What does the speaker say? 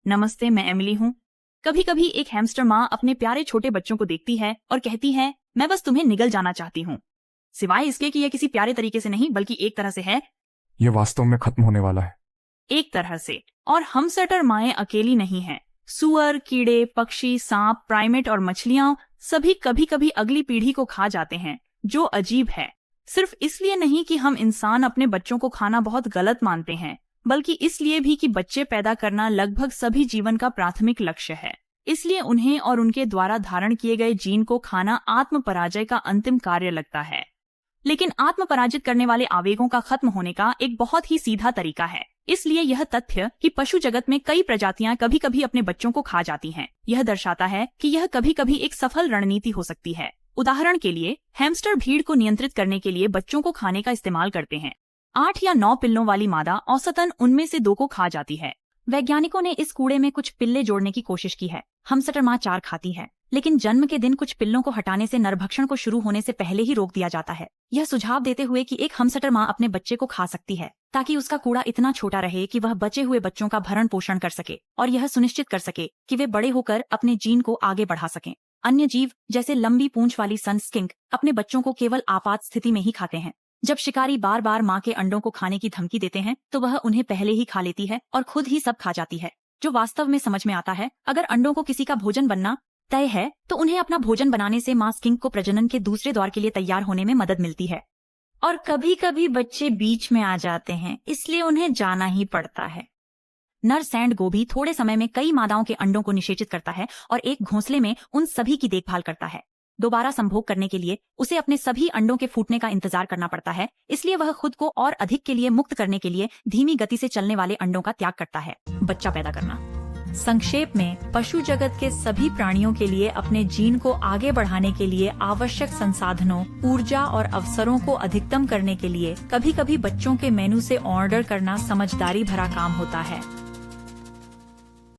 नमस्ते, मैं एमिली हूँ। कभी कभी एक हैमस्टर माँ अपने प्यारे छोटे बच्चों को देखती है और कहती है, मैं बस तुम्हें निगल जाना चाहती हूँ। सिवाय इसके कि यह किसी प्यारे तरीके से नहीं बल्कि एक तरह से है, ये वास्तव में खत्म होने वाला है। एक तरह से। और हमस्टर माएँ अकेली नहीं हैं। सुअर, कीड़े, पक्षी, सांप, प्राइमेट और मछलियां सभी कभी कभी अगली पीढ़ी को खा जाते हैं, जो अजीब है। सिर्फ इसलिए नहीं कि हम इंसान अपने बच्चों को खाना बहुत गलत मानते हैं, बल्कि इसलिए भी कि बच्चे पैदा करना लगभग सभी जीवन का प्राथमिक लक्ष्य है। इसलिए उन्हें और उनके द्वारा धारण किए गए जीन को खाना आत्म पराजय का अंतिम कार्य लगता है। लेकिन आत्म पराजित करने वाले आवेगों का खत्म होने का एक बहुत ही सीधा तरीका है। इसलिए यह तथ्य कि पशु जगत में कई प्रजातियां कभी कभी अपने बच्चों को खा जाती हैं, यह दर्शाता है कि यह कभी कभी एक सफल रणनीति हो सकती है। उदाहरण के लिए, हैमस्टर भीड़ को नियंत्रित करने के लिए बच्चों को खाने का इस्तेमाल करते हैं। 8 या 9 पिल्लों वाली मादा औसतन उनमें से 2 को खा जाती है। वैज्ञानिकों ने इस कूड़े में कुछ पिल्ले जोड़ने की कोशिश की है। हमस्टर माँ 4 खाती है, लेकिन जन्म के दिन कुछ पिल्लों को हटाने से नरभक्षण को शुरू होने से पहले ही रोक दिया जाता है। यह सुझाव देते हुए कि एक हमस्टर माँ अपने बच्चे को खा सकती है, ताकि उसका कूड़ा इतना छोटा रहे कि वह बचे हुए बच्चों का भरण पोषण कर सके और यह सुनिश्चित कर सके कि वे बड़े होकर अपने जीन को आगे बढ़ा सकें। अन्य जीव जैसे लंबी पूंछ वाली सन स्किंक अपने बच्चों को केवल आपात स्थिति में ही खाते हैं। जब शिकारी बार बार माँ के अंडों को खाने की धमकी देते हैं, तो वह उन्हें पहले ही खा लेती है और खुद ही सब खा जाती है, जो वास्तव में समझ में आता है। अगर अंडों को किसी का भोजन बनना तय है, तो उन्हें अपना भोजन बनाने से माँ स्किंक को प्रजनन के दूसरे दौर के लिए तैयार होने में मदद मिलती है। और कभी कभी बच्चे बीच में आ जाते हैं, इसलिए उन्हें जाना ही पड़ता है। नर सैंड गोभी थोड़े समय में कई मादाओं के अंडों को निषेचित करता है और एक घोंसले में उन सभी की देखभाल करता है। दोबारा संभोग करने के लिए उसे अपने सभी अंडों के फूटने का इंतजार करना पड़ता है, इसलिए वह खुद को और अधिक के लिए मुक्त करने के लिए धीमी गति से चलने वाले अंडों का त्याग करता है। बच्चा पैदा करना। संक्षेप में, पशु जगत के सभी प्राणियों के लिए अपने जीन को आगे बढ़ाने के लिए आवश्यक संसाधनों, ऊर्जा और अवसरों को अधिकतम करने के लिए कभी कभी बच्चों के मेनू से ऑर्डर करना समझदारी भरा काम होता है।